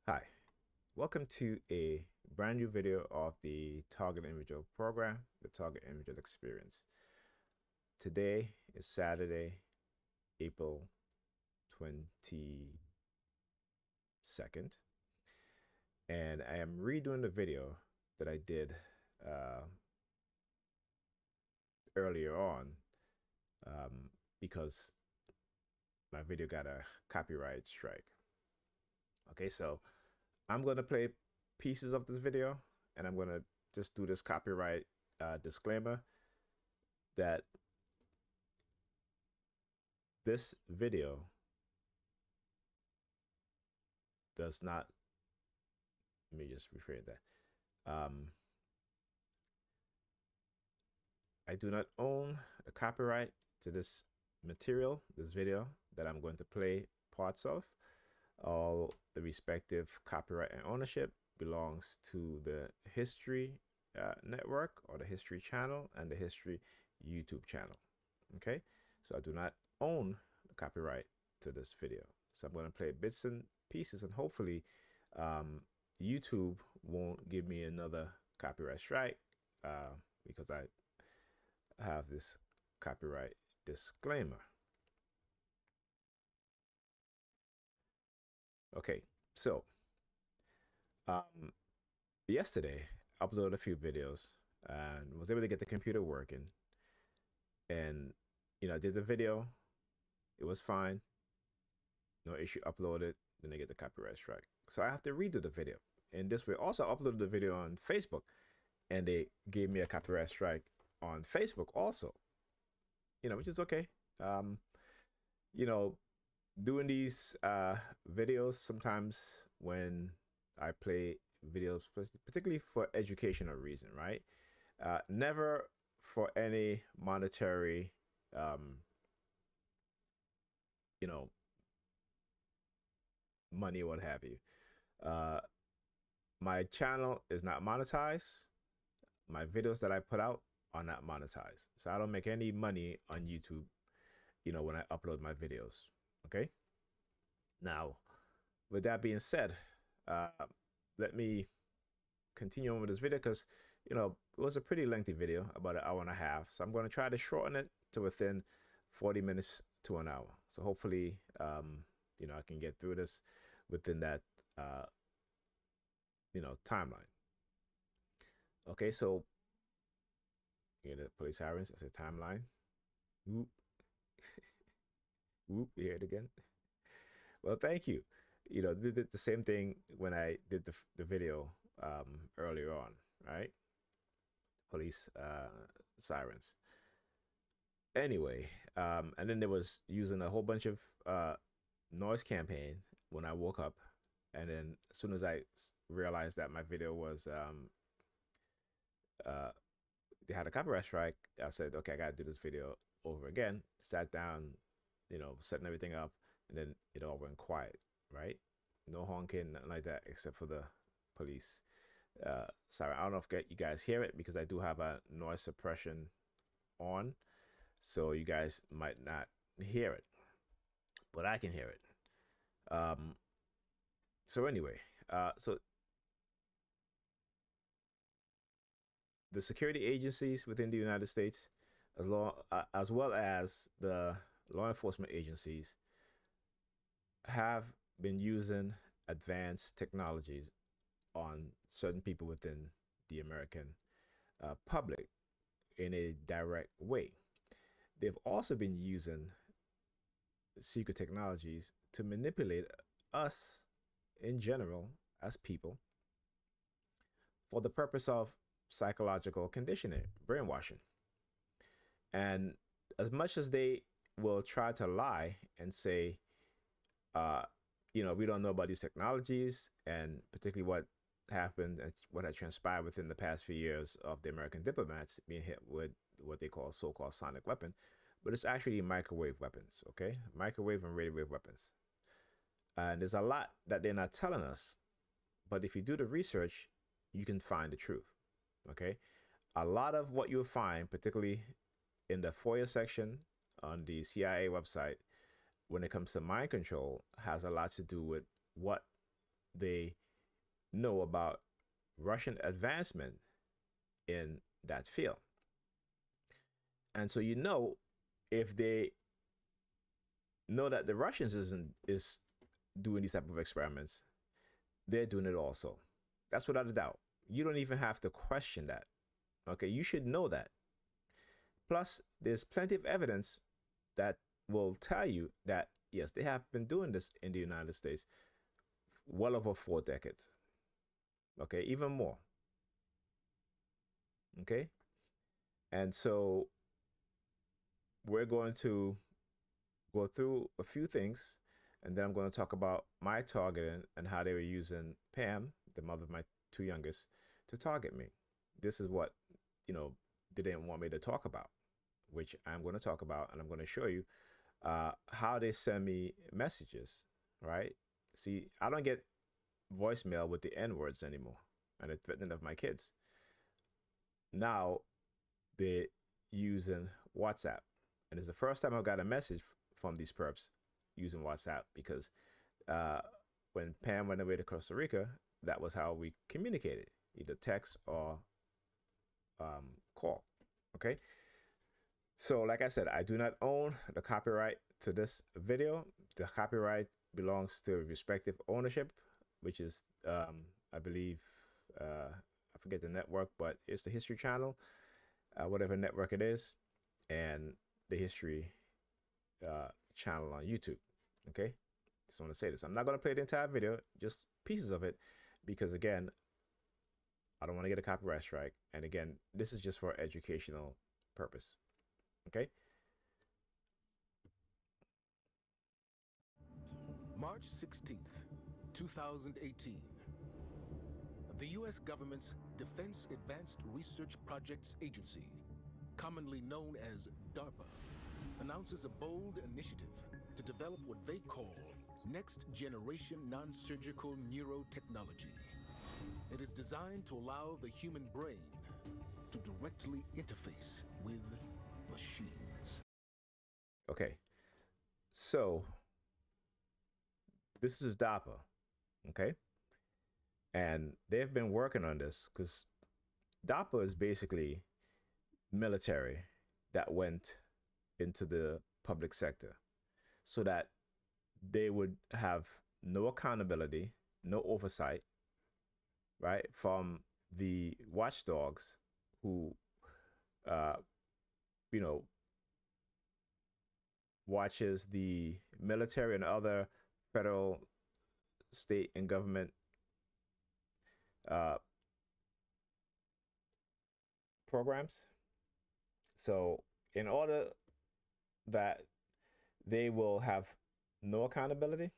Hi, welcome to a brand new video of the Target Individual Program, the Target Individual Experience. Today is Saturday, April 22nd, and I am redoing the video that I did uh, earlier on because my video got a copyright strike. Okay, so I'm going to play pieces of this video and I'm going to just do this copyright disclaimer that this video does not, let me just rephrase that. I do not own a copyright to this material, this video that I'm going to play parts of. All the respective copyright and ownership belongs to the History Network or the History Channel and the History YouTube channel. Okay, so I do not own the copyright to this video. So I'm going to play bits and pieces, and hopefully YouTube won't give me another copyright strike because I have this copyright disclaimer. Okay, so yesterday I uploaded a few videos and was able to get the computer working, and I did the video. It was fine, no issue. Uploaded, then I get the copyright strike, so I have to redo the video. And this way, also uploaded the video on Facebook, and they gave me a copyright strike on Facebook also. Which is okay. You know, doing these videos sometimes when I play videos, particularly for educational reason, right? Never for any monetary, you know, money, what have you. Uh, my channel is not monetized. My videos that I put out are not monetized, so I don't make any money on YouTube. When I upload my videos. Okay. Now, with that being said, uh, let me continue on with this video because it was a pretty lengthy video, about an hour and a half. So I'm going to try to shorten it to within 40 minutes to an hour. So hopefully, I can get through this within that, timeline. Okay, so you hear the police sirens. I said timeline. Whoop, whoop. You hear it again. Well, thank you. Did the same thing when I did the video earlier on, right? Police sirens. Anyway, and then there was using a whole bunch of noise campaign when I woke up, and then as soon as I realized that my video was they had a copyright strike, I said, okay, I gotta do this video over again. Sat down, setting everything up, and then it all went quiet, right? No honking, nothing like that, except for the police siren. I don't know if you guys hear it because I do have a noise suppression on, so you guys might not hear it, but I can hear it. So anyway, so the security agencies within the United States, as well as the law enforcement agencies, have been using advanced technologies on certain people within the American public in a direct way. They've also been using secret technologies to manipulate us in general as people for the purpose of psychological conditioning, brainwashing. And as much as they will try to lie and say, we don't know about these technologies, and particularly what happened and what had transpired within the past few years of the American diplomats being hit with what they call so-called sonic weapon, but it's actually microwave weapons, okay? Microwave and radio wave weapons. And there's a lot that they're not telling us, but if you do the research, you can find the truth, okay? A lot of what you'll find, particularly in the FOIA section on the CIA website, when it comes to mind control, has a lot to do with what they know about Russian advancement in that field. And so if they know that the Russians is doing these type of experiments, they're doing it also. That's without a doubt. You don't even have to question that. Okay, you should know that. Plus, there's plenty of evidence that will tell you that yes, they have been doing this in the United States well over 4 decades. Okay, even more. Okay, and so we're going to go through a few things, and then I'm going to talk about my targeting and how they were using Pam, the mother of my 2 youngest, to target me. This is what, they didn't want me to talk about, which I'm going to talk about, and I'm going to show you how they send me messages, right? See, I don't get voicemail with the N words anymore and the threatening of my kids. Now they're using WhatsApp. And it's the first time I've got a message from these perps using WhatsApp, because when Pam went away to Costa Rica, that was how we communicated, either text or call. Okay. So like I said, I do not own the copyright to this video. The copyright belongs to respective ownership, which is, I believe, I forget the network, but it's the History Channel, whatever network it is, and the History channel on YouTube. Okay, just want to say this. I'm not going to play the entire video, just pieces of it, because again, I don't want to get a copyright strike. And again, this is just for educational purpose. Okay. March 16th, 2018. The U.S. government's Defense Advanced Research Projects Agency, commonly known as DARPA, announces a bold initiative to develop what they call next-generation non-surgical neurotechnology. It is designed to allow the human brain to directly interface with machines. Okay, so this is DARPA, okay? And they've been working on this because DARPA is basically military that went into the public sector so that they would have no accountability, no oversight, right, from the watchdogs who, watches the military and other federal, state, and government programs. So in order that they will have no accountability,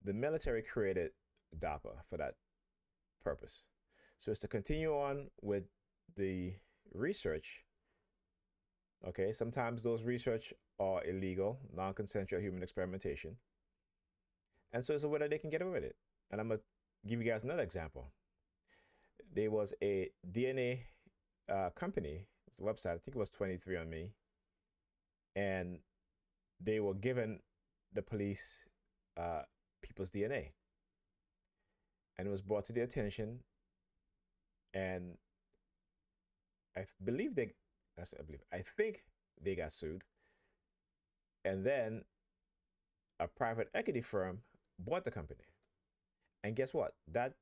the military created DARPA for that purpose. So it's to continue on with the research. Okay, sometimes those research are illegal, non-consensual human experimentation. And so it's a way that they can get away with it. And I'm going to give you guys another example. There was a DNA company, it's a website, I think it was 23andMe, and they were given the police people's DNA. And it was brought to their attention, and I think they got sued. And then a private equity firm bought the company. And guess what? That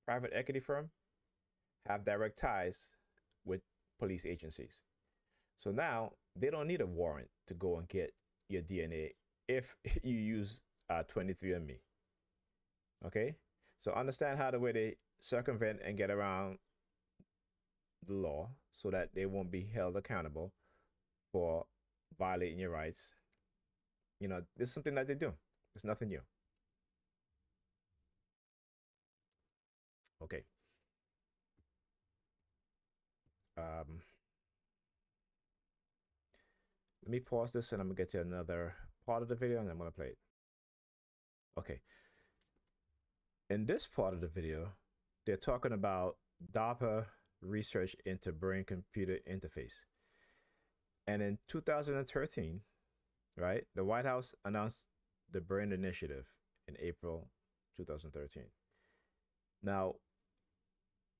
private equity firm have direct ties with police agencies. So now they don't need a warrant to go and get your DNA if you use 23andMe. Okay? So understand how the way they circumvent and get around the law so that they won't be held accountable for violating your rights. This is something that they do. It's nothing new. Okay. Let me pause this and I'm gonna get to another part of the video and I'm gonna play it. Okay. In this part of the video, they're talking about DARPA research into brain-computer interface. And in 2013, right, the White House announced the Brain Initiative in April 2013. Now,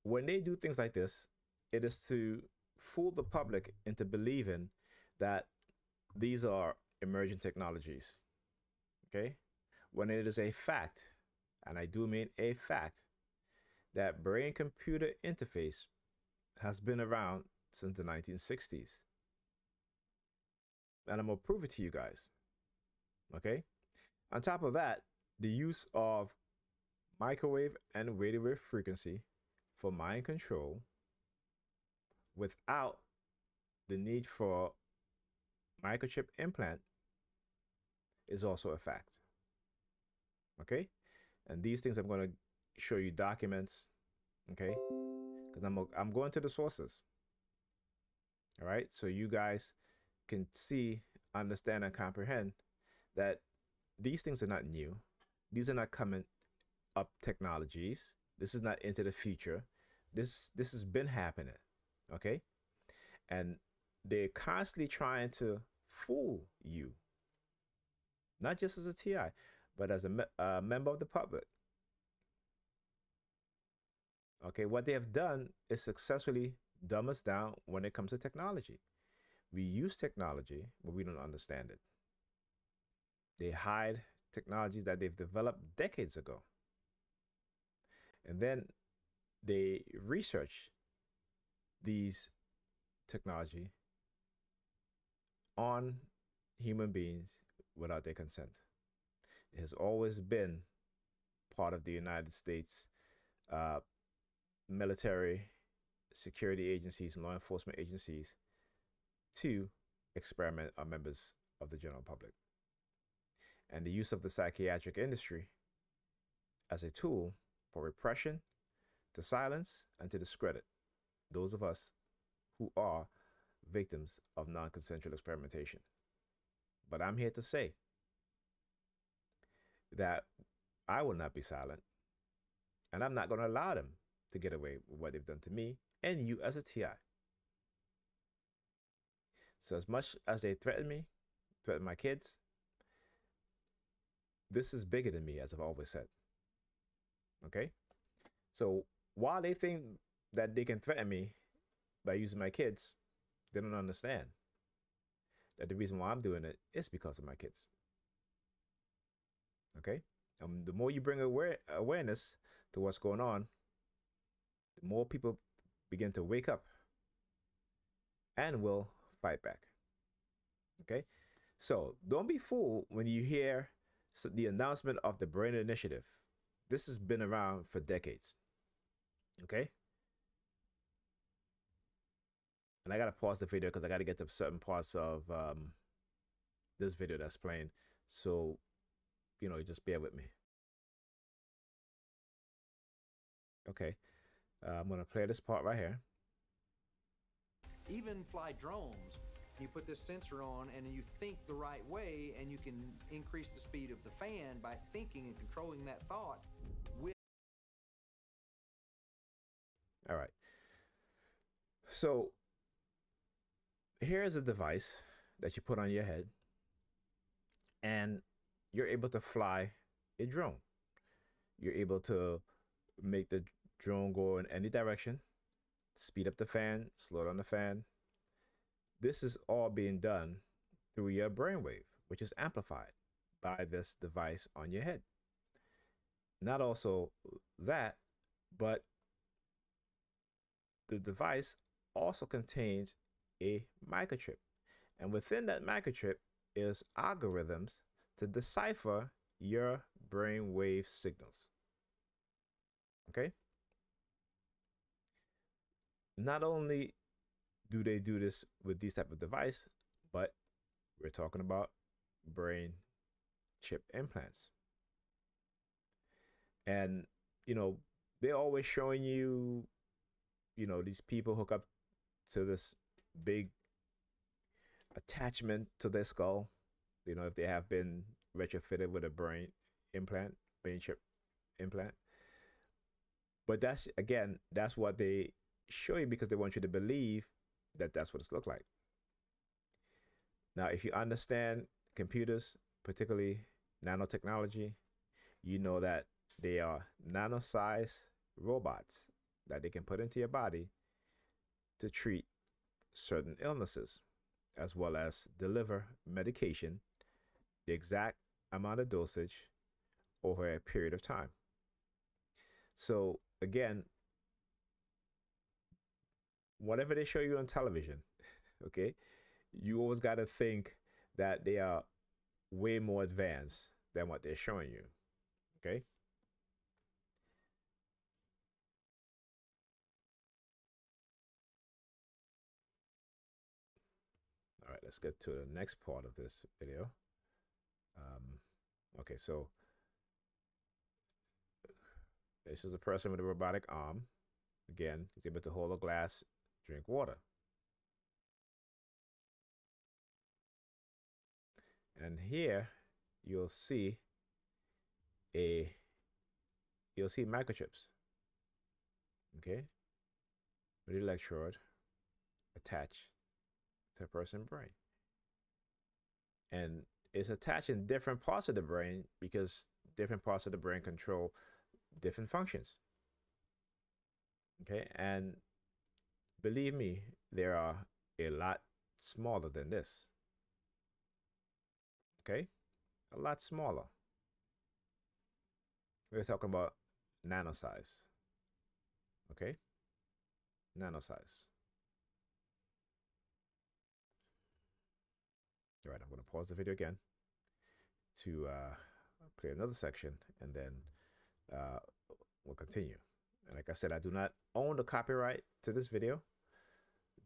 when they do things like this, it is to fool the public into believing that these are emerging technologies. Okay? When it is a fact, and I do mean a fact, that brain computer interface has been around since the 1960s. And I'm going to prove it to you guys. Okay? On top of that, the use of microwave and radio wave frequency for mind control without the need for microchip implant is also a fact. Okay? And these things I'm going to show you documents, okay? Because I'm going to the sources. All right? So you guys can see, understand, and comprehend that these things are not new. These are not coming up technologies. This is not into the future. This has been happening, okay? And they're constantly trying to fool you, not just as a TI, but as a member of the public. Okay, what they have done is successfully dumb us down when it comes to technology. We use technology, but we don't understand it. They hide technologies that they've developed decades ago. And then they research these technology on human beings without their consent. It has always been part of the United States military, security agencies, and law enforcement agencies to experiment on members of the general public. And the use of the psychiatric industry as a tool for repression, to silence, and to discredit those of us who are victims of non-consensual experimentation. But I'm here to say that I will not be silent, and I'm not going to allow them to get away with what they've done to me and you as a TI. So as much as they threaten me, threaten my kids, this is bigger than me, as I've always said. Okay? So while they think that they can threaten me by using my kids, they don't understand that the reason why I'm doing it is because of my kids. Okay? The more you bring awareness to what's going on, the more people begin to wake up and will fight back. Okay? So don't be fooled when you hear the announcement of the Brain Initiative. This has been around for decades. Okay? And I got to pause the video because I got to get to certain parts of this video that's playing. So, just bear with me. Okay. I'm going to play this part right here. Even fly drones, you put this sensor on and you think the right way, and you can increase the speed of the fan by thinking and controlling that thought with. All right. So here's a device that you put on your head, and you're able to fly a drone. You're able to make the drone go in any direction, speed up the fan, slow down the fan. This is all being done through your brainwave, which is amplified by this device on your head. Not also that, but the device also contains a microchip. And within that microchip is algorithms to decipher your brainwave signals. Okay? Not only do they do this with these type of device, but we're talking about brain chip implants. And, they're always showing you, these people hook up to this big attachment to their skull, if they have been retrofitted with a brain chip implant. But that's what they show you because they want you to believe that that's what it's looked like. Now, if you understand computers, particularly nanotechnology, you know that they are nano-sized robots that they can put into your body to treat certain illnesses, as well as deliver medication, the exact amount of dosage over a period of time. So again, whatever they show you on television, okay, you always got to think that they are way more advanced than what they're showing you, okay? All right, let's get to the next part of this video. Okay, so this is a person with a robotic arm. Again, he's able to hold a glass, drink water. And here you'll see microchips, okay, with the electrode attached to a person's brain. And it's attached in different parts of the brain because different parts of the brain control different functions. Okay, and believe me, there are a lot smaller than this. Okay, a lot smaller. We're talking about nano size. Okay, nano size. All right, I'm going to pause the video again to play another section, and then we'll continue. And like I said, I do not own the copyright to this video.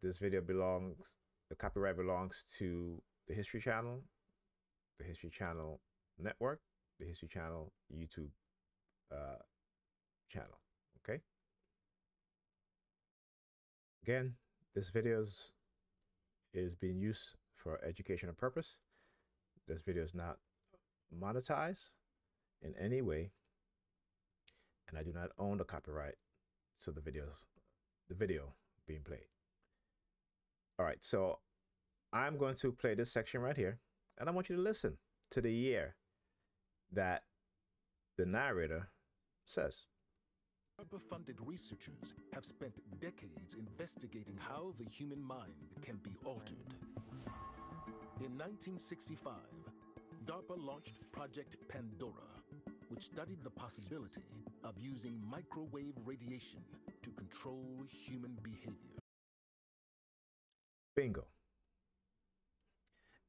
This video the copyright belongs to the History Channel, the History Channel Network, the History Channel YouTube channel, okay? Again, this video is being used for educational purpose. This video is not monetized in any way, and I do not own the copyright to the video being played. All right, so I'm going to play this section right here, and I want you to listen to the year that the narrator says. DARPA-funded researchers have spent decades investigating how the human mind can be altered. In 1965, DARPA launched Project Pandora, which studied the possibility of using microwave radiation to control human behavior. Bingo.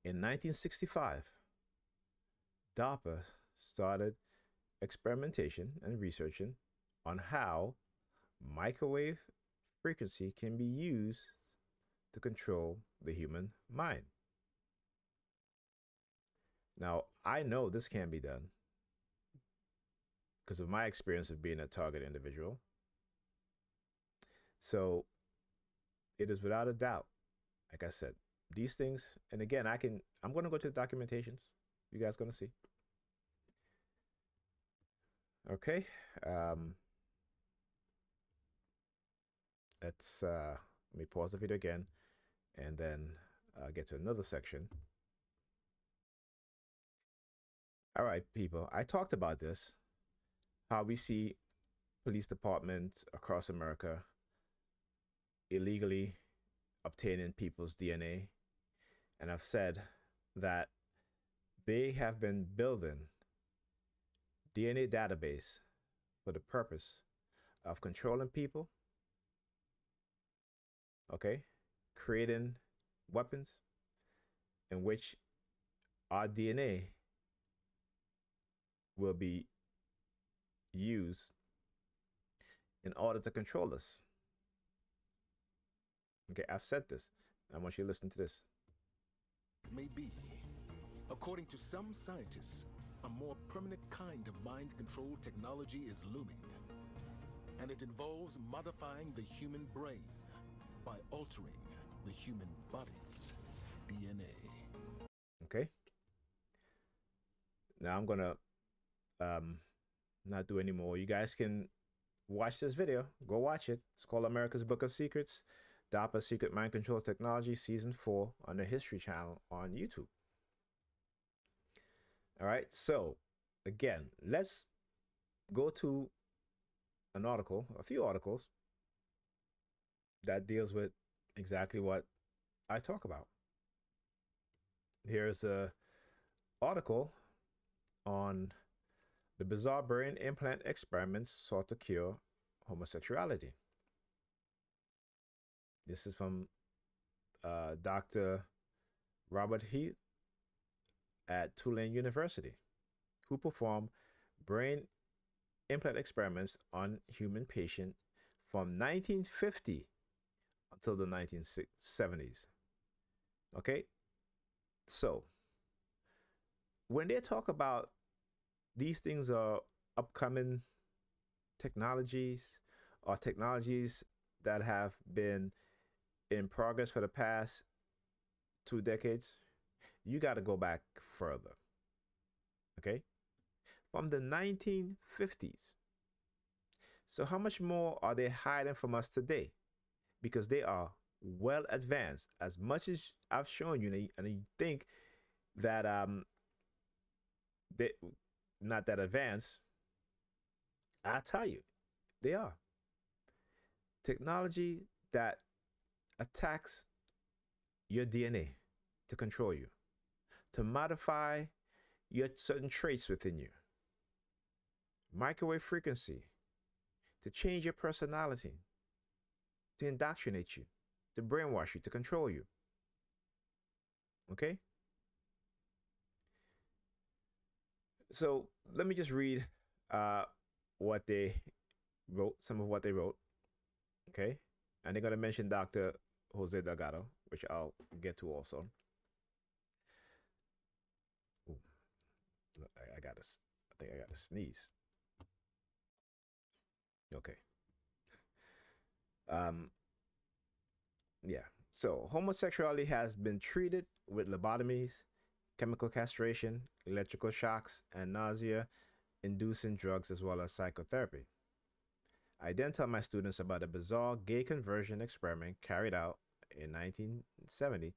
In 1965, DARPA started experimentation and researching on how microwave frequency can be used to control the human mind. Now, I know this can be done because of my experience of being a target individual. So it is without a doubt, like I said, these things, and again, I'm going to go to the documentations. You guys going to see. Okay. Let me pause the video again and then get to another section. All right, people, I talked about this, how we see police departments across America illegally obtaining people's DNA. And I've said that they have been building DNA database for the purpose of controlling people, okay, creating weapons in which our DNA will be used in order to control us. Okay, I've said this. I want you to listen to this. May be. According to some scientists, a more permanent kind of mind control technology is looming, and it involves modifying the human brain by altering the human body's DNA. Okay. Now I'm gonna not do any more. You guys can watch this video. Go watch it. It's called America's Book of Secrets, DARPA Secret Mind Control Technology, Season 4 on the History Channel on YouTube. All right. So again, let's go to an article, a few articles that deals with exactly what I talk about. Here's a article on the bizarre brain implant experiments sought to cure homosexuality. This is from Dr. Robert Heath at Tulane University, who performed brain implant experiments on human patients from 1950 until the 1970s. Okay, so when they talk about these things are upcoming technologies or technologies that have been in progress for the past 2 decades, you got to go back further. Okay, from the 1950s. So, how much more are they hiding from us today? Because they are well advanced. As much as I've shown you, and you think that they not that advanced, I tell you, they are. Technology that attacks your DNA to control you, to modify your certain traits within you. Microwave frequency to change your personality, to indoctrinate you, to brainwash you, to control you. Okay? So let me just read uh, what they wrote, some of what they wrote. Okay? And they're going to mention Dr. Jose Delgado, which I'll get to also. Ooh, I think I got to sneeze. Okay. Um, yeah. So homosexuality has been treated with lobotomies, chemical castration, electrical shocks, and nausea inducing drugs as well as psychotherapy. I then tell my students about a bizarre gay conversion experiment carried out in 1970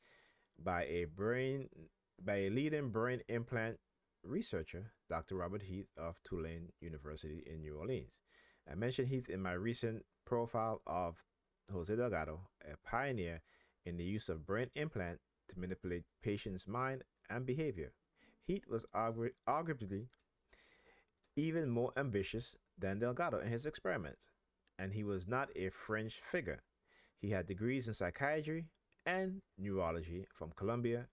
by a leading brain implant researcher, Dr. Robert Heath of Tulane University in New Orleans. I mentioned Heath in my recent profile of Jose Delgado, a pioneer in the use of brain implant to manipulate patients' mind and behavior. Heath was arguably even more ambitious than Delgado in his experiments, and he was not a fringe figure. He had degrees in psychiatry and neurology from Columbia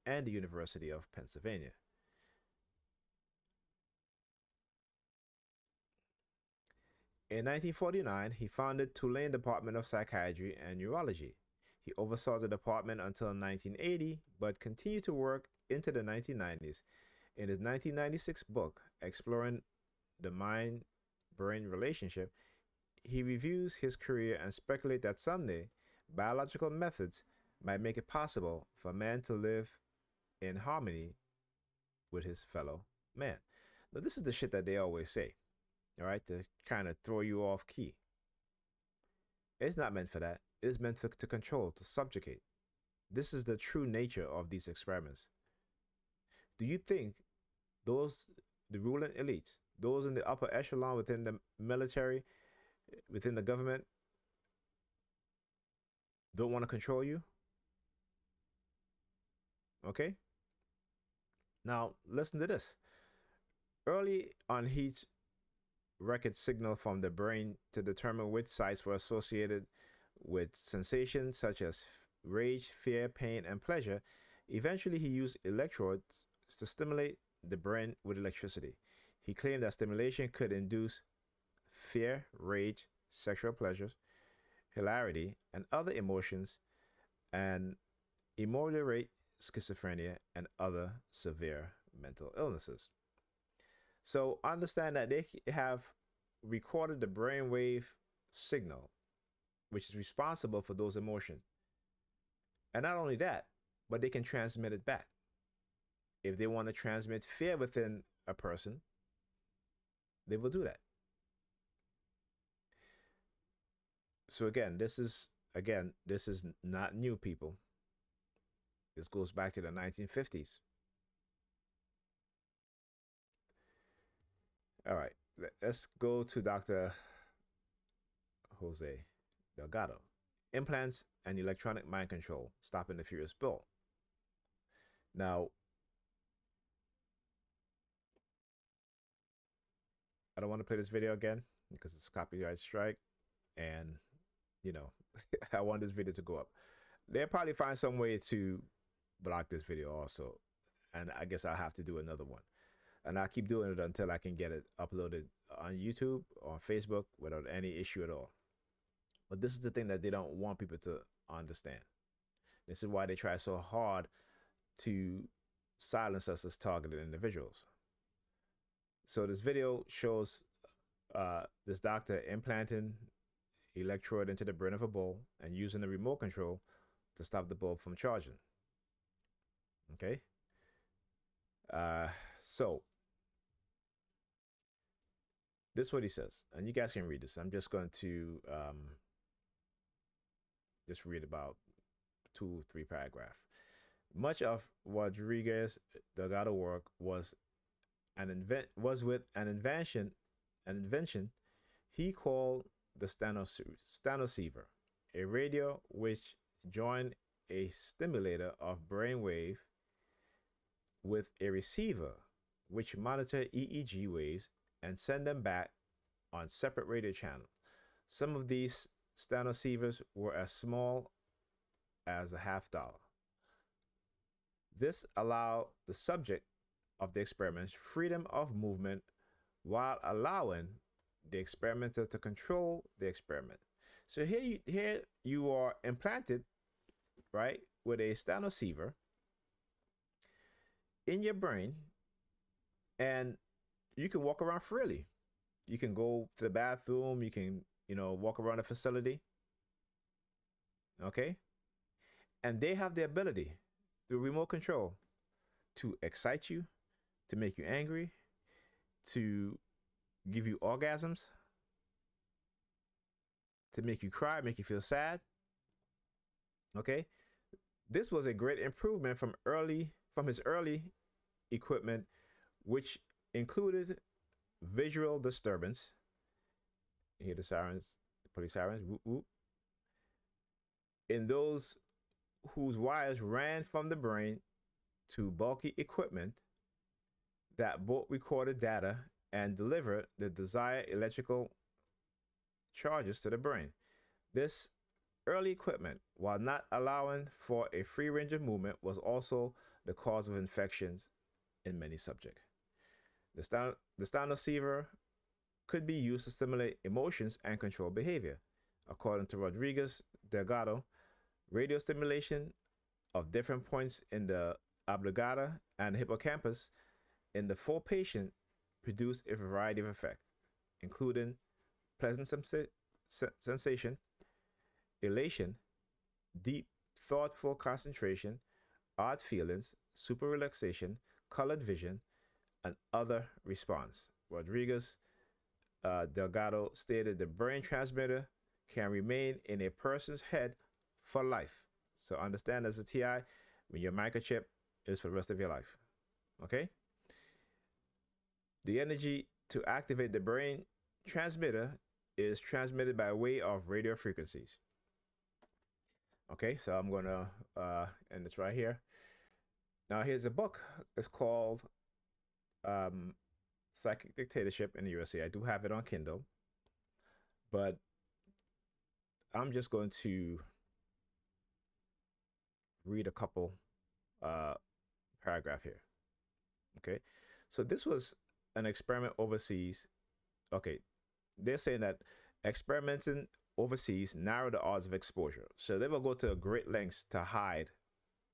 and the University of Pennsylvania. In 1949, he founded Tulane Department of Psychiatry and Neurology. He oversaw the department until 1980, but continued to work into the 1990s. In his 1996 book, Exploring the Mind Brain Relationship, he reviews his career and speculates that someday biological methods might make it possible for man to live in harmony with his fellow man. Now, this is the shit that they always say, all right, to kind of throw you off key. It's not meant for that. It's meant to control, to subjugate. This is the true nature of these experiments. Do you think those, the ruling elites, those in the upper echelon within the military, within the government, don't want to control you? Okay? Now, listen to this. Early on, Heath's record signal from the brain to determine which sites were associated with sensations such as rage, fear, pain, and pleasure. Eventually, he used electrodes to stimulate the brain with electricity. He claimed that stimulation could induce fear, rage, sexual pleasures, hilarity, and other emotions, and ameliorate schizophrenia and other severe mental illnesses. So understand that they have recorded the brainwave signal, which is responsible for those emotions. And not only that, but they can transmit it back. If they want to transmit fear within a person, they will do that. So this is not new, people. This goes back to the 1950s. All right, let's go to Dr. Jose Delgado. Implants and electronic mind control, stopping the furious bull. Now, I don't want to play this video again because it's copyright strike, and you know, I want this video to go up. They'll probably find some way to block this video also, and I guess I'll have to do another one. And I'll keep doing it until I can get it uploaded on YouTube or on Facebook without any issue at all. But this is the thing that they don't want people to understand. This is why they try so hard to silence us as targeted individuals. So this video shows this doctor implanting electrode into the brain of a bull and using the remote control to stop the bull from charging. Okay. So this is what he says, and you guys can read this. I'm just going to just read about 2-3 paragraphs. Much of Rodriguez Delgado work was with an invention he called the stenoceiver, a radio which joined a stimulator of brainwave with a receiver which monitored EEG waves and send them back on separate radio channels. Some of these stenocievers were as small as a $50. This allowed the subject of the experiments freedom of movement while allowing the experimenter to control the experiment. So here you are implanted, right, with a stenoceiver in your brain, and you can walk around freely. You can go to the bathroom, you can, walk around the facility. Okay? And they have the ability through remote control to excite you, to make you angry, to give you orgasms, to make you cry, make you feel sad. Okay? This was a great improvement from his early equipment, which included visual disturbance. You hear the sirens, police sirens, whoop, whoop. In those whose wires ran from the brain to bulky equipment that both recorded data and delivered the desired electrical charges to the brain. This early equipment, while not allowing for a free range of movement, was also the cause of infections in many subjects. The stenoceiver could be used to stimulate emotions and control behavior. According to Rodriguez Delgado, radio stimulation of different points in the oblongata and hippocampus in the full patient produced a variety of effects, including pleasant sensation, elation, deep, thoughtful concentration, odd feelings, super relaxation, colored vision, and other response. Rodriguez Delgado stated the brain transmitter can remain in a person's head for life. So understand, as a TI, when your microchip is for the rest of your life. Okay? The energy to activate the brain transmitter is transmitted by way of radio frequencies. Okay, so I'm going to end this right here. Now, here's a book. It's called Psychic Dictatorship in the USA. I do have it on Kindle, but I'm just going to read a couple paragraph here. Okay, so this was an experiment overseas. Okay, they're saying that experimenting overseas narrow the odds of exposure. So they will go to great lengths to hide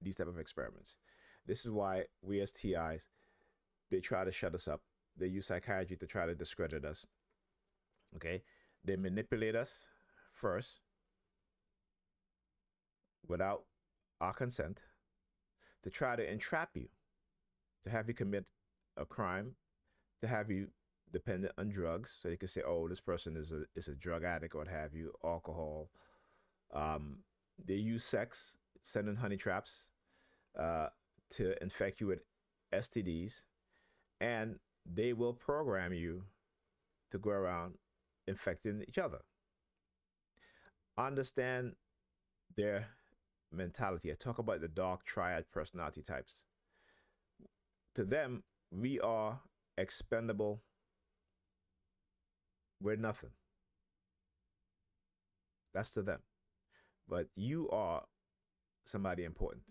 these type of experiments. This is why we as TIs, they try to shut us up. They use psychiatry to try to discredit us. Okay, they manipulate us first without our consent to try to entrap you, to have you commit a crime, to have you dependent on drugs, so you can say, oh, this person is a drug addict or what have you, alcohol. They use sex, sending honey traps to infect you with STDs, and they will program you to go around infecting each other. Understand their mentality. I talk about the dark triad personality types. To them, we are expendable. We're nothing. That's to them. But you are somebody important.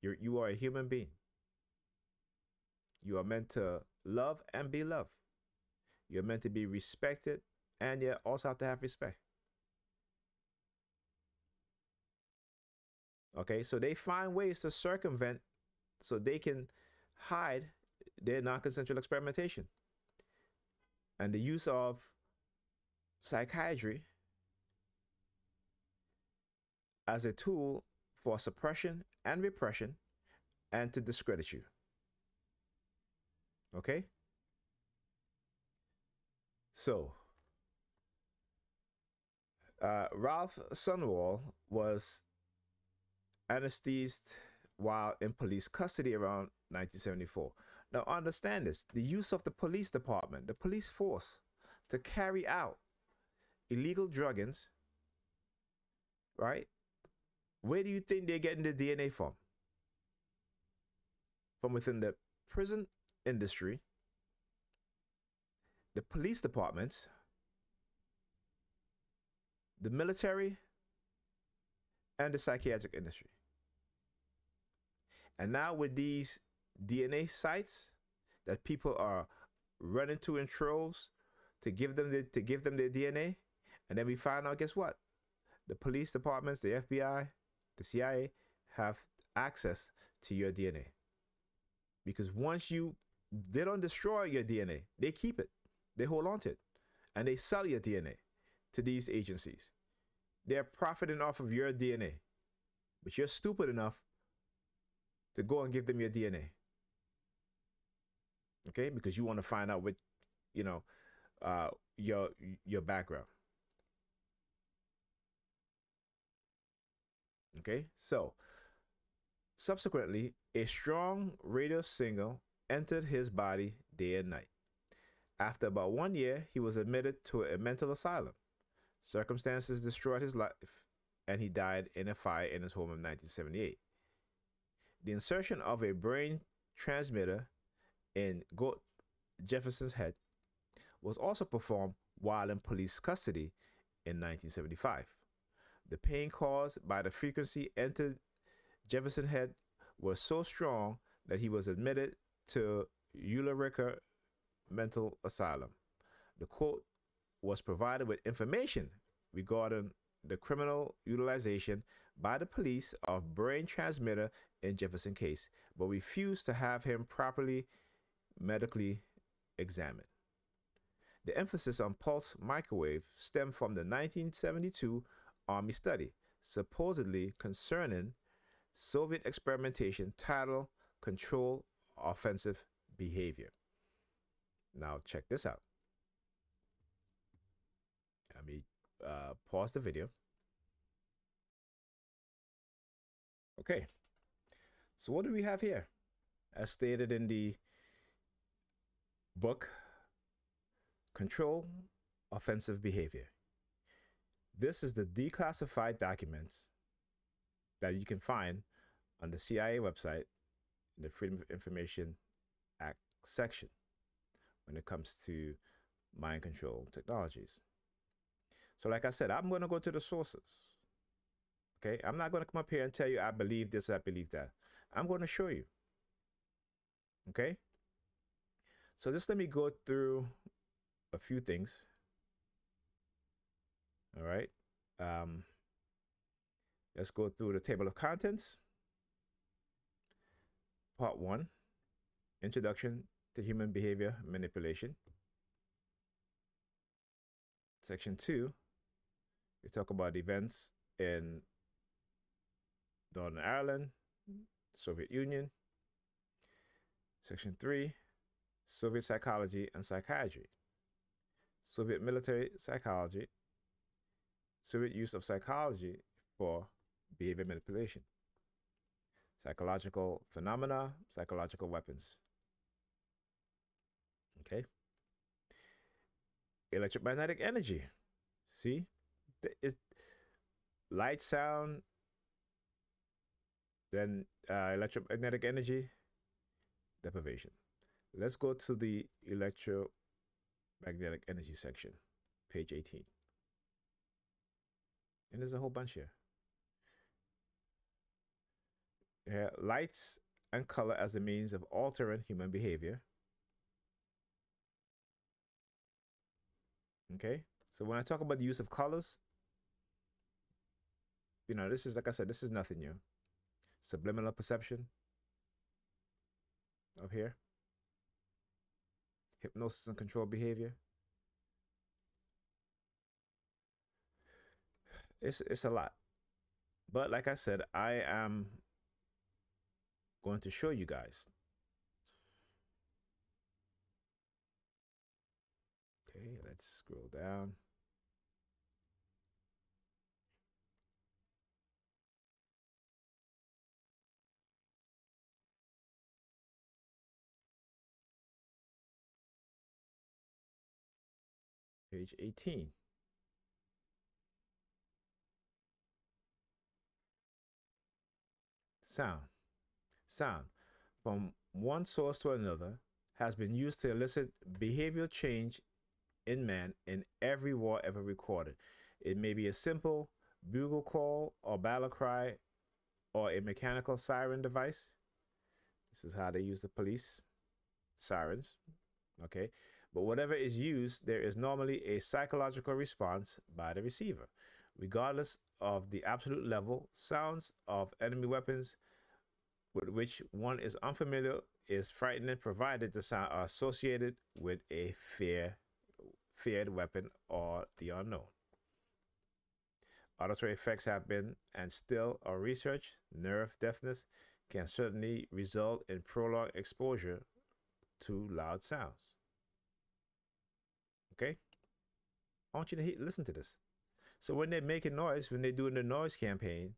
You are a human being. You are meant to love and be loved. You're meant to be respected, and you also have to have respect. Okay, so they find ways to circumvent so they can hide their non-consensual experimentation. And the use of psychiatry as a tool for suppression and repression and to discredit you. Okay? So, Ralph Sunwall was anesthetized while in police custody around 1974. Now, understand this. The use of the police department, the police force, to carry out illegal druggings, right? Where do you think they're getting the DNA from? From within the prison industry, the police departments, the military, and the psychiatric industry. And now with these DNA sites that people are running to in troves to give them their DNA, and then we find out, guess what? The police departments, the FBI, the CIA have access to your DNA. Because once they don't destroy your DNA, they keep it, they hold on to it, and they sell your DNA to these agencies. They're profiting off of your DNA, but you're stupid enough to go and give them your DNA. Okay, because you want to find out what, your background. Okay, so subsequently, a strong radio signal entered his body day and night. After about 1 year, he was admitted to a mental asylum. Circumstances destroyed his life, and he died in a fire in his home in 1978. The insertion of a brain transmitter in Goat Jefferson's head was also performed while in police custody in 1975. The pain caused by the frequency entered Jefferson's head was so strong that he was admitted to Ulrika Mental Asylum. The quote was provided with information regarding the criminal utilization by the police of brain transmitter in Jefferson's case, but refused to have him properly medically examined. The emphasis on pulse microwave stemmed from the 1972 Army study, supposedly concerning Soviet experimentation titled Control Offensive Behavior. Now check this out. Let me pause the video. Okay, so what do we have here? As stated in the book, Control Offensive Behavior. This is the declassified documents that you can find on the CIA website in the Freedom of Information Act section when it comes to mind control technologies. So like I said, I'm going to go to the sources. Okay, I'm not going to come up here and tell you I believe this, I believe that. I'm going to show you. Okay, so just let me go through a few things. All right, let's go through the table of contents. Part 1, Introduction to Human Behavior Manipulation. Section 2, we talk about events in Northern Ireland, Soviet Union. Section 3, Soviet Psychology and Psychiatry. Soviet Military Psychology. Soviet use of psychology for behavior manipulation. Psychological phenomena, psychological weapons. Okay. electromagnetic energy. See, it light, sound, then electromagnetic energy deprivation. Let's go to the electromagnetic energy section, page 18. And there's a whole bunch here. Lights and color as a means of altering human behavior. Okay, so when I talk about the use of colors, this is, like I said, this is nothing new. Subliminal perception up here. Hypnosis and controlled behavior. It's a lot. But like I said, I am going to show you guys. Okay, let's scroll down. Page 18. Sound. Sound, from one source to another, has been used to elicit behavioral change in man in every war ever recorded. It may be a simple bugle call or battle cry or a mechanical siren device. This is how they use the police sirens. Okay. But whatever is used, there is normally a psychological response by the receiver. Regardless of the absolute level, sounds of enemy weapons with which one is unfamiliar is frightening, provided the sound are associated with a feared weapon or the unknown. Auditory effects have been and still are researched. Nerve deafness can certainly result in prolonged exposure to loud sounds. Okay? I want you to listen to this. So when they're making noise, when they're doing the noise campaign,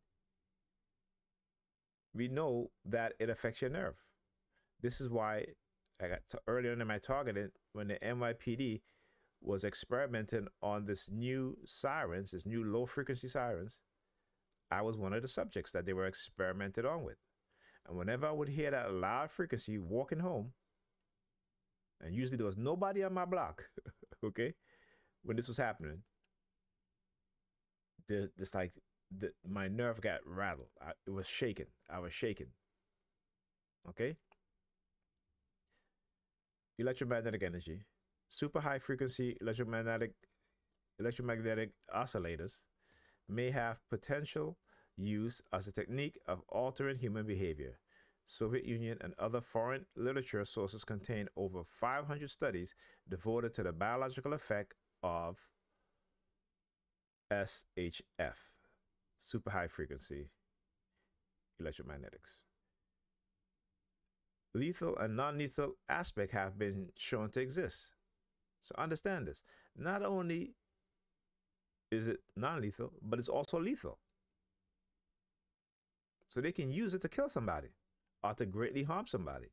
we know that it affects your nerve. This is why I got earlier in my targeting, when the NYPD was experimenting on this new sirens, this new low frequency sirens, I was one of the subjects that they were experimented on with. And whenever I would hear that loud frequency walking home, and usually there was nobody on my block, okay, when this was happening, my nerve got rattled. It was shaking. I was shaking. Okay? Electromagnetic energy. Super high frequency electromagnetic oscillators may have potential use as a technique of altering human behavior. Soviet Union and other foreign literature sources contain over 500 studies devoted to the biological effect of SHF, super high frequency electromagnetics. Lethal and non-lethal aspects have been shown to exist. So understand this. Not only is it non-lethal, but it's also lethal. So they can use it to kill somebody or to greatly harm somebody.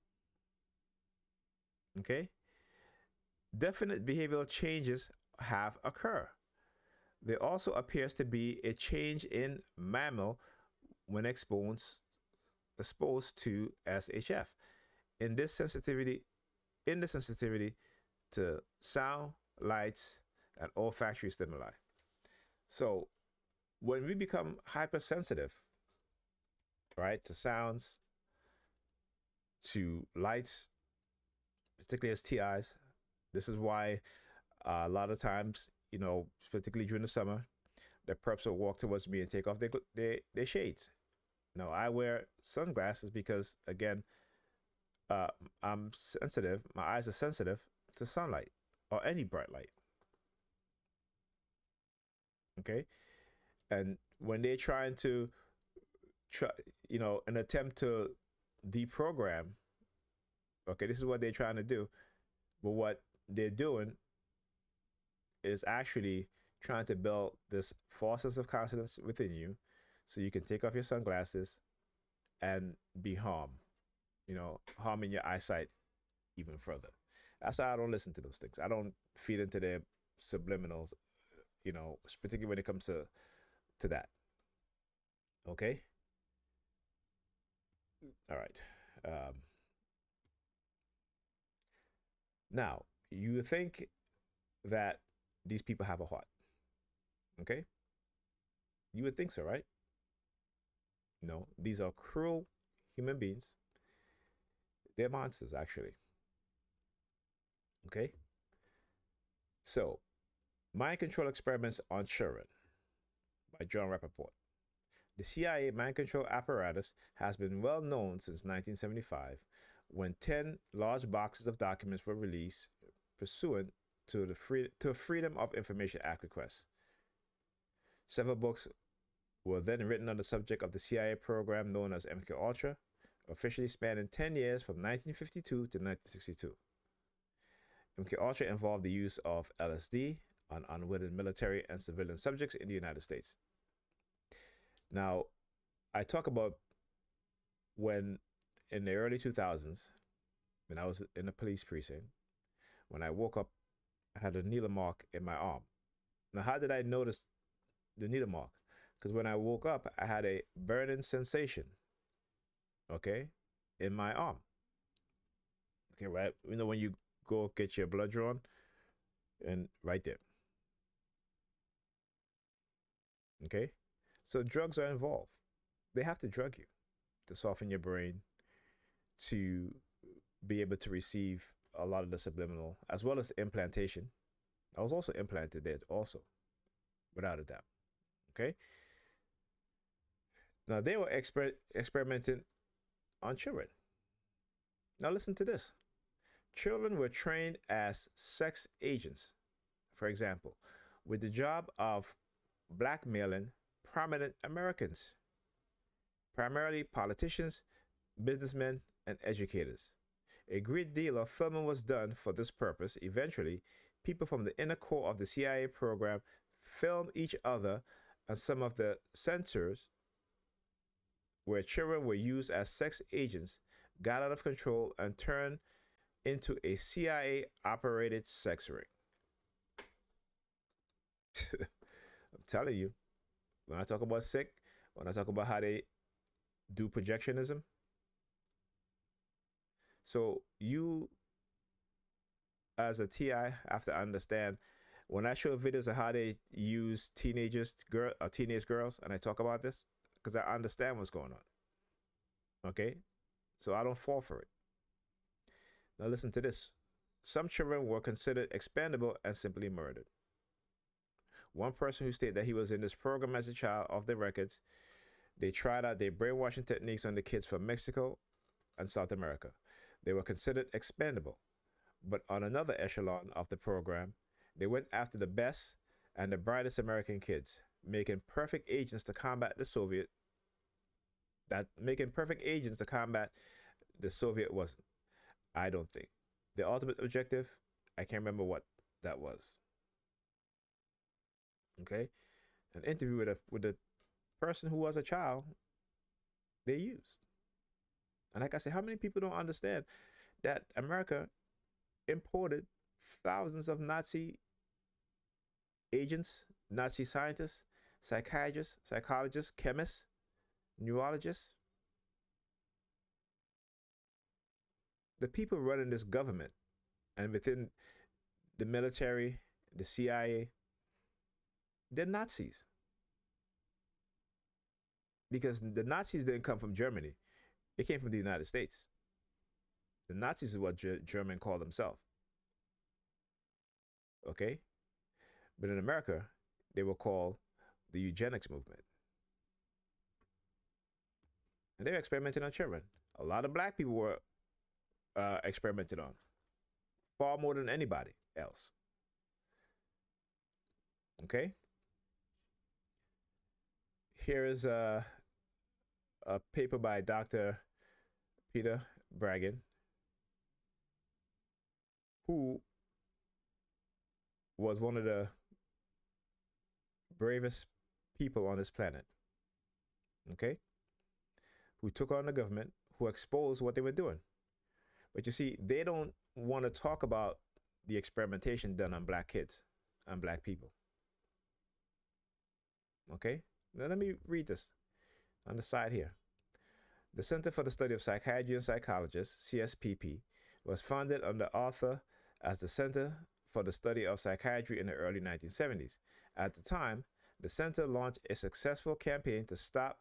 Okay? Definite behavioral changes have occurred. There also appears to be a change in mammal when exposed to SHF. In the sensitivity to sound, lights, and olfactory stimuli. So when we become hypersensitive, right, to sounds, to lights, particularly as TIs, this is why a lot of times, particularly during the summer, the perps will walk towards me and take off their shades. Now, I wear sunglasses because, again, I'm sensitive. My eyes are sensitive to sunlight or any bright light. Okay? And when they're trying to an attempt to deprogram, okay, this is what they're trying to do. But what they're doing is actually trying to build this false sense of confidence within you so you can take off your sunglasses and be harmed, harming your eyesight even further. That's why I don't listen to those things. I don't feed into their subliminals, particularly when it comes to that. Okay. All right. Now, you think that these people have a heart. Okay? You would think so, right? No, these are cruel human beings. They're monsters, actually. Okay? So, Mind Control Experiments on Children by John Rappaport. The CIA mind control apparatus has been well known since 1975, when 10 large boxes of documents were released pursuant to the Freedom of Information Act request. Several books were then written on the subject of the CIA program known as MKUltra, officially spanning 10 years from 1952 to 1962. MKUltra involved the use of LSD on unwitting military and civilian subjects in the United States. Now, I talk about when in the early 2000s, when I was in the police precinct, when I woke up, I had a needle mark in my arm. Now, how did I notice the needle mark? Because when I woke up, I had a burning sensation, okay, in my arm. Okay, right? When you go get your blood drawn, and right there. Okay? So drugs are involved. They have to drug you to soften your brain, to be able to receive a lot of the subliminal, as well as implantation. I was also implanted there also, without a doubt. Okay? Now, they were experimenting on children. Now, listen to this. Children were trained as sex agents, for example, with the job of blackmailing prominent Americans, primarily politicians, businessmen, and educators. A great deal of filming was done for this purpose. Eventually, people from the inner core of the CIA program filmed each other, and some of the censors where children were used as sex agents got out of control and turned into a CIA operated sex ring. I'm telling you, when I talk about sick, when I talk about how they do projectionism, so you as a TI have to understand when I show videos of how they use teenage girls, and I talk about this because I understand what's going on. Okay, so I don't fall for it. Now listen to this. Some children were considered expendable and simply murdered. One person who stated that he was in this program as a child, off the records, they tried out their brainwashing techniques on the kids from Mexico and South America. They were considered expendable. But on another echelon of the program, they went after the best and the brightest American kids, making perfect agents to combat the Soviet. Making perfect agents to combat the Soviet wasn't. I don't think. The ultimate objective, I can't remember what that was. Okay? An interview with a person who was a child they used. And like I said, how many people don't understand that America imported thousands of Nazi agents, Nazi scientists, psychiatrists, psychologists, chemists, neurologists? The people running this government and within the military, the CIA, they're Nazis. Because the Nazis didn't come from Germany. They came from the United States. The Nazis is what German called themselves. Okay? But in America, they were called the eugenics movement. And they were experimenting on children. A lot of black people were experimented on. Far more than anybody else. Okay? Here is a paper by Dr. Peter Bragan, who was one of the bravest people on this planet, okay, who took on the government, who exposed what they were doing. But you see, they don't want to talk about the experimentation done on black kids and black people. Okay? Now let me read this on the side here. The Center for the Study of Psychiatry and Psychologists, CSPP, was founded under Arthur as the Center for the Study of Psychiatry in the early 1970s. At the time, the center launched a successful campaign to stop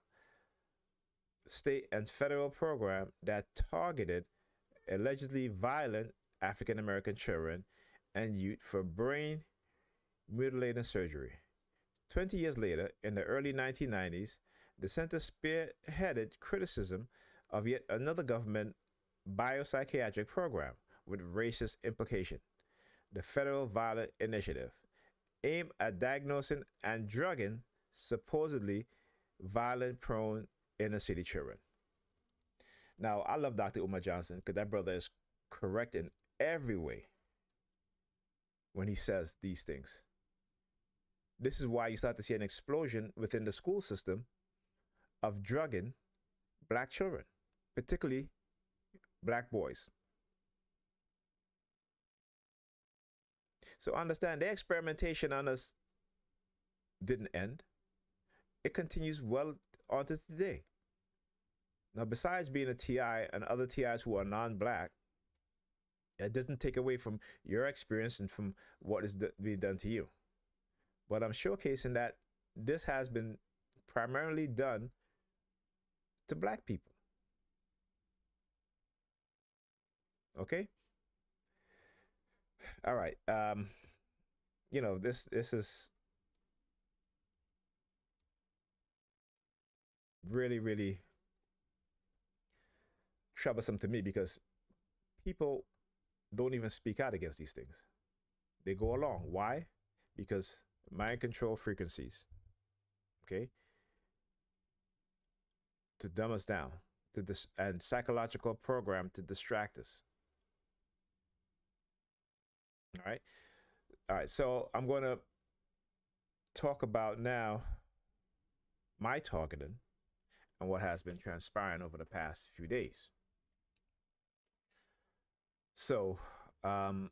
state and federal program that targeted allegedly violent African American children and youth for brain mutilating surgery. 20 years later, in the early 1990s, the center spearheaded criticism of yet another government biopsychiatric program with racist implication, the Federal Violent Initiative, aimed at diagnosing and drugging supposedly violent-prone inner-city children. Now, I love Dr. Umar Johnson because that brother is correct in every way when he says these things. This is why you start to see an explosion within the school system of drugging black children, particularly black boys. So understand, the experimentation on us didn't end. It continues well on to today. Now, besides being a TI and other TIs who are non-black, it doesn't take away from your experience and from what is being done to you. But I'm showcasing that this has been primarily done to black people. Okay? All right. You know, this is really, really troublesome to me because people don't even speak out against these things. They go along. Why? Because mind control frequencies, okay, to dumb us down, and psychological program to distract us. All right, so I'm going to talk about now my targeting and what has been transpiring over the past few days. So, like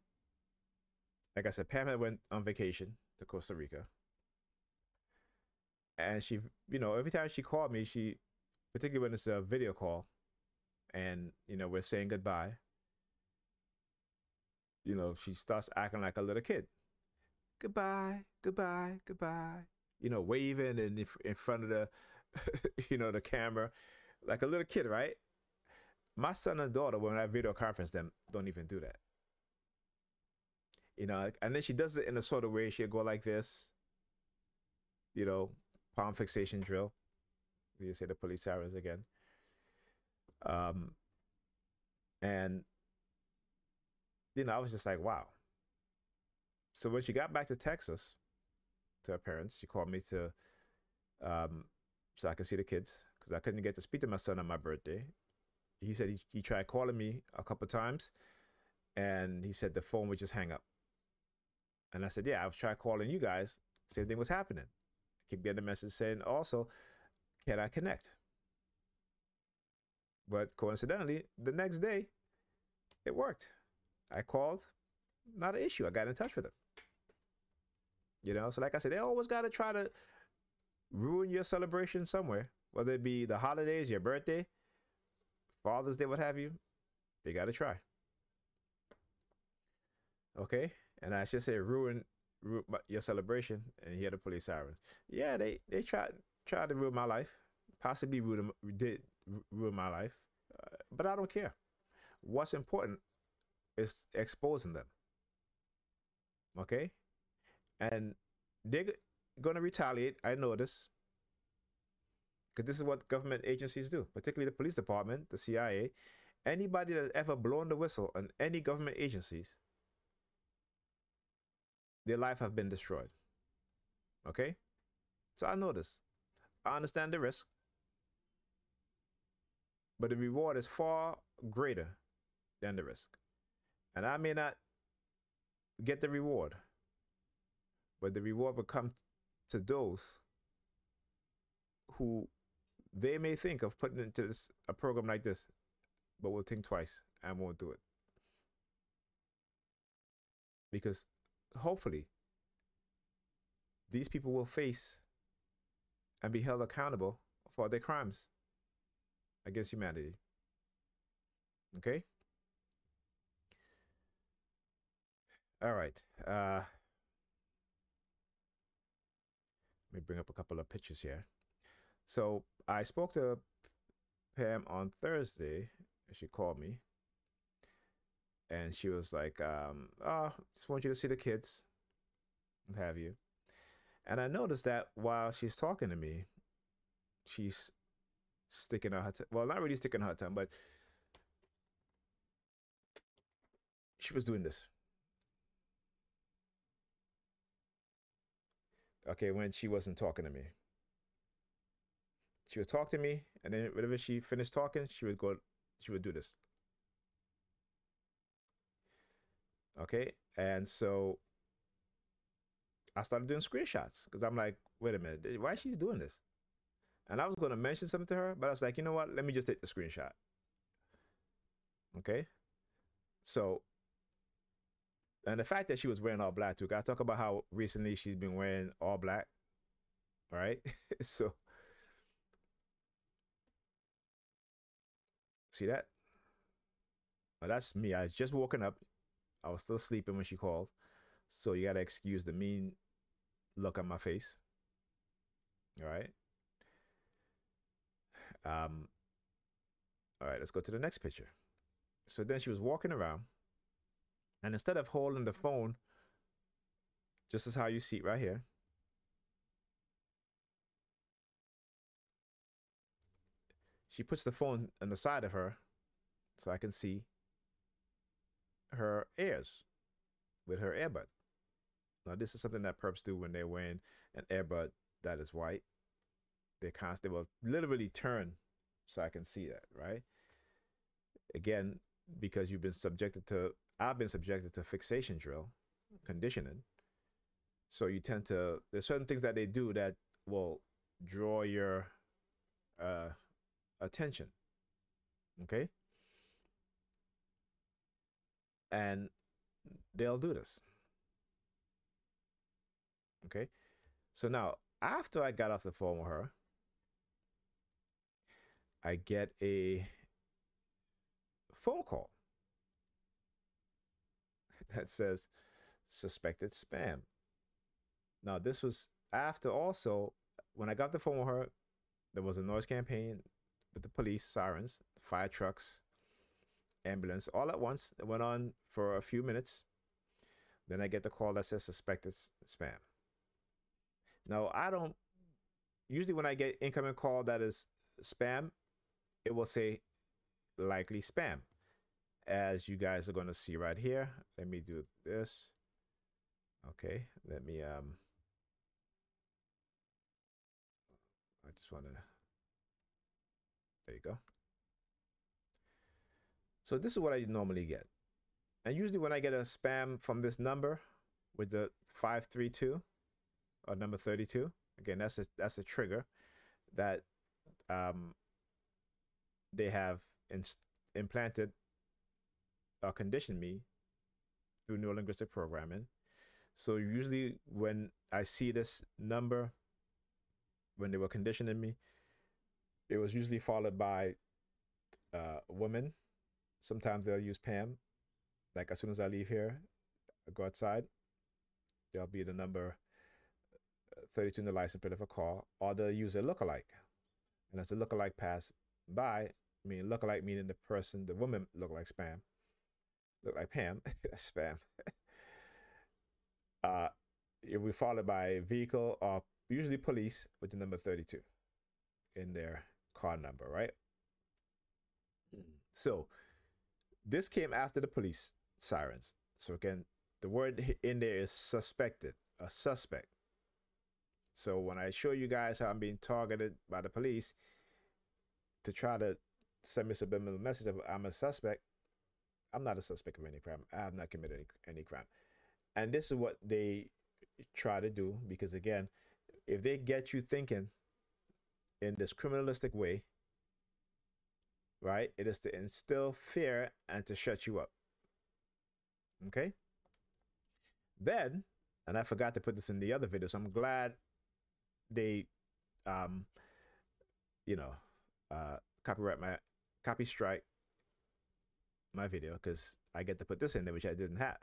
I said, Pam had went on vacation to Costa Rica. And she, you know, every time she called me, particularly when it's a video call and, you know, we're saying goodbye, you know, she starts acting like a little kid. Goodbye, goodbye, goodbye. You know, waving in front of the, you know, the camera, like a little kid, right? My son and daughter, when I video conference them, don't even do that. You know, and then she does it in a sort of way. She'll go like this, you know, palm fixation drill. You say the police sirens again. And, you know, I was just like, wow. So when she got back to Texas, to her parents, she called me to, so I could see the kids, because I couldn't get to speak to my son on my birthday. He said he tried calling me a couple of times, and he said the phone would just hang up. And I said, yeah, I've tried calling you guys. Same thing was happening. I keep getting a message saying, also, can I connect? But coincidentally, the next day, it worked. I called, not an issue. I got in touch with them. You know, so like I said, they always got to try to ruin your celebration somewhere, whether it be the holidays, your birthday, Father's Day, what have you. They got to try. Okay? And I should say ruin your celebration, and you hear the police siren. Yeah, they tried to ruin my life, possibly did ruin my life, but I don't care. What's important is exposing them. Okay? And they're going to retaliate, I know this, because this is what government agencies do, particularly the police department, the CIA. Anybody that's ever blown the whistle on any government agencies, their life have been destroyed. Okay? So I know this. I understand the risk, but the reward is far greater than the risk. And I may not get the reward, but the reward will come to those who they may think of putting into a program like this, but will think twice and won't do it. Because hopefully these people will face and be held accountable for their crimes against humanity. Okay? All right. Let me bring up a couple of pictures here. So I spoke to Pam on Thursday. She called me. And she was like, oh, just want you to see the kids. What have you. And I noticed that while she's talking to me, she's sticking out her tongue. Well, not really sticking out her tongue, but she was doing this. Okay, when she wasn't talking to me. She would talk to me, and then whenever she finished talking, she would do this. Okay, and so I started doing screenshots because I'm like, wait a minute, why she's doing this? And I was going to mention something to her, but I was like, you know what? Let me just take the screenshot. Okay, so, and the fact that she was wearing all black too, I talk about how recently she's been wearing all black, right? So, see that? Well, that's me. I was just woken up. I was still sleeping when she called. So you gotta excuse the mean look on my face. All right. All right, let's go to the next picture. So then she was walking around, and instead of holding the phone, just as how you see it right here, she puts the phone on the side of her so I can see her ears with her earbud. Now, this is something that perps do when they're wearing an earbud that is white. They will literally turn so I can see that, right? Again, because I've been subjected to fixation drill, conditioning. So you tend to, there's certain things that they do that will draw your attention. Okay? And they'll do this. Okay? So now, after I got off the phone with her, I get a phone call that says suspected spam. Now, this was after also, when I got the phone with her, there was a noise campaign with the police, sirens, fire trucks, ambulance, all at once. It went on for a few minutes. Then I get the call that says suspected spam. Now, usually when I get incoming call that is spam, it will say likely spam. As you guys are going to see right here. Let me do this. Okay, let me, I just want to, there you go. So this is what I normally get. And usually when I get a spam from this number with the 532 or number 32, again, that's a trigger that they have implanted or conditioned me through neurolinguistic programming. So usually when I see this number, when they were conditioning me, it was usually followed by a woman. Sometimes they'll use Pam. Like as soon as I leave here, I go outside, there'll be the number 32 in the license plate of a car, or they'll use a lookalike. And as the lookalike pass by, I mean lookalike meaning the woman look like spam, look like Pam, spam. It will be followed by a vehicle or usually police with the number 32 in their car number, right? So this came after the police sirens. So again, the word in there is suspected, a suspect. So when I show you guys how I'm being targeted by the police to try to send me a subliminal message of I'm a suspect, I'm not a suspect of any crime. I have not committed any crime. And this is what they try to do, because again, if they get you thinking in this criminalistic way, right, it is to instill fear and to shut you up. Okay? Then And I forgot to put this in the other video, so I'm glad they, um, you know, copyright my copy strike my video because I get to put this in there, which I didn't have.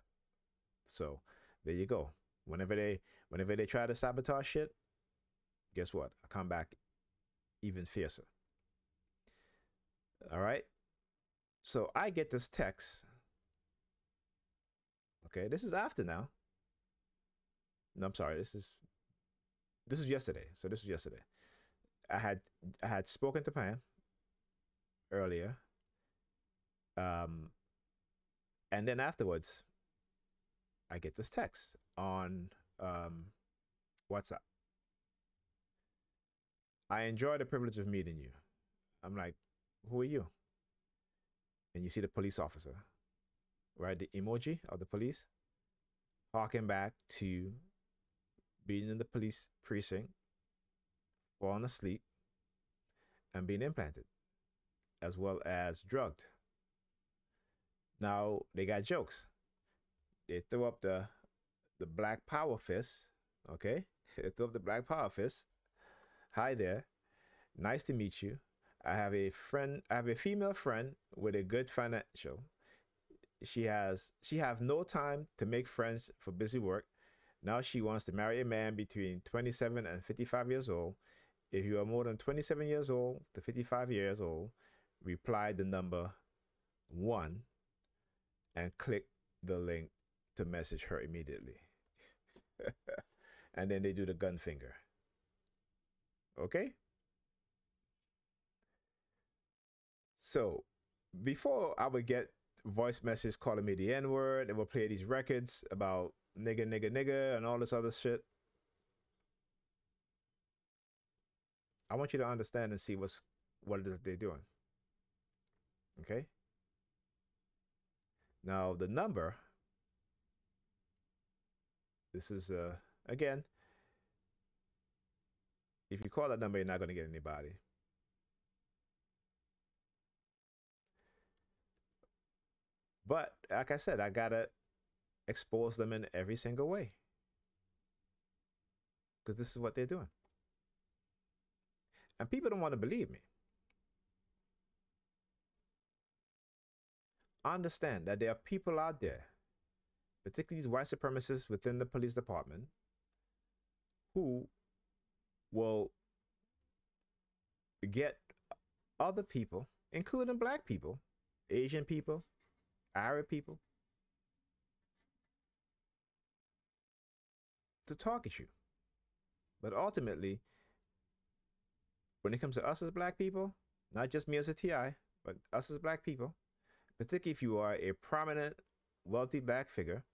So there you go. Whenever they try to sabotage shit, guess what? I come back even fiercer. All right. So I get this text. Okay, this is after now. No, I'm sorry. This is yesterday. So this was yesterday. I had spoken to Pam earlier. And then afterwards, I get this text on WhatsApp. I enjoy the privilege of meeting you. I'm like, who are you? And you see the police officer, right? The emoji of the police, harking back to being in the police precinct, falling asleep, and being implanted, as well as drugged. Now they got jokes. They throw up the black power fist. Okay, they throw up the black power fist. Hi there, nice to meet you. I have a friend. I have a female friend with a good financial. She have no time to make friends for busy work. Now she wants to marry a man between 27 and 55 years old. If you are more than 27 years old to 55 years old, reply the number 1 and click the link to message her immediately. And then they do the gun finger. Okay? So before I would get voice messages calling me the N-word, they will play these records about nigga, nigga, nigga, and all this other shit. I want you to understand and see what it is they're doing. Okay? Now the number, this is again, if you call that number, you're not going to get anybody. But like I said, I gotta expose them in every single way, because this is what they're doing. And people don't want to believe me. Understand that there are people out there, particularly these white supremacists within the police department, who will get other people, including black people, Asian people, Arab people, to target you. But ultimately, when it comes to us as black people, not just me as a TI, but us as black people, particularly if you are a prominent, wealthy black figure,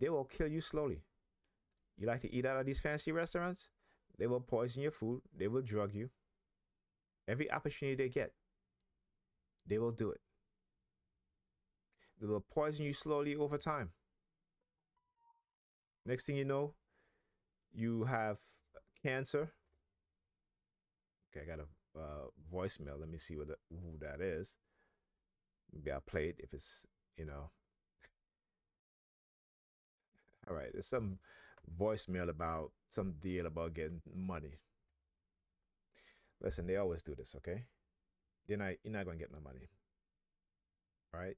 they will kill you slowly. You like to eat out of these fancy restaurants? They will poison your food. They will drug you. Every opportunity they get, they will do it. They will poison you slowly over time. Next thing you know, you have cancer. Okay, I got a voicemail. Let me see who that is. Maybe I'll play it if it's, all right, there's some voicemail about some deal about getting money. Listen, they always do this, okay? You're not going to get no money, right?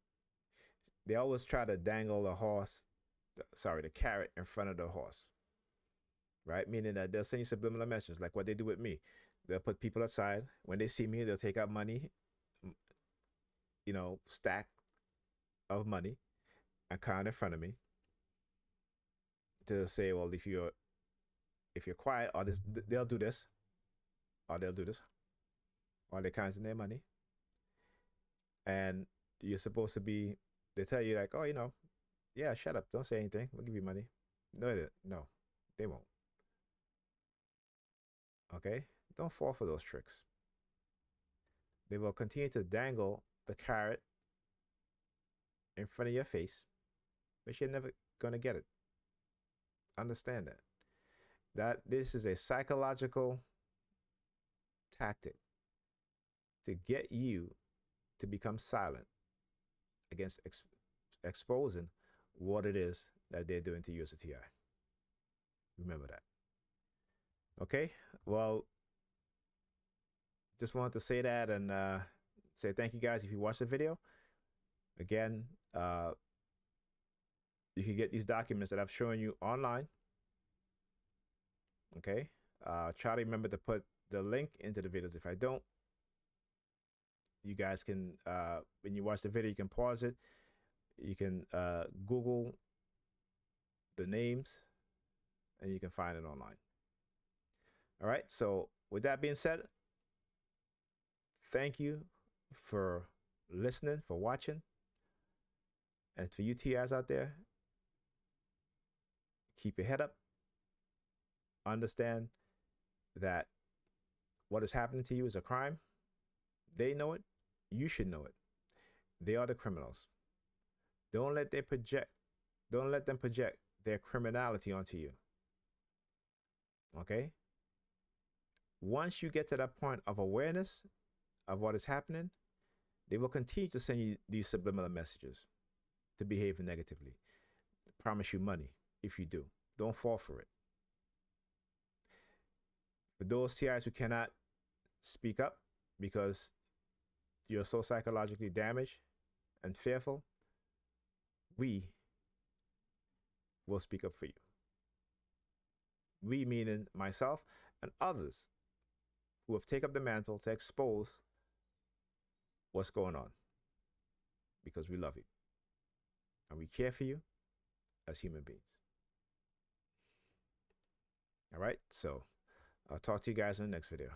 They always try to dangle the carrot in front of the horse, right? Meaning that they'll send you subliminal messages, like what they do with me. They'll put people aside. When they see me, they'll take out money, stack of money, and count in front of me to say, well, if you're quiet, or this, they'll do this, or they'll do this, or they're counting their money, and you're supposed to be. They tell you like, oh, yeah, shut up, don't say anything. We'll give you money. No, they won't. Okay, don't fall for those tricks. They will continue to dangle the carrot in front of your face, but you're never gonna get it. Understand that this is a psychological tactic to get you to become silent against exposing what it is that they're doing to you as a TI. Remember that. Okay. Well, just wanted to say that and say thank you guys if you watched the video. Again, you can get these documents that I've shown you online. Okay. Try to remember to put the link into the videos. If I don't, you guys can, when you watch the video, you can pause it. You can Google the names and you can find it online. All right. So with that being said, thank you for listening, for watching. And for you TIs out there, keep your head up. Understand that what is happening to you is a crime. They know it. You should know it. They are the criminals. Don't let them project their criminality onto you. Okay? Once you get to that point of awareness of what is happening, they will continue to send you these subliminal messages to behave negatively. Promise you money if you do. Don't fall for it. For those TIs who cannot speak up because you're so psychologically damaged and fearful, we will speak up for you. We meaning myself and others who have taken up the mantle to expose what's going on, because we love you and we care for you as human beings. All right, so I'll talk to you guys in the next video.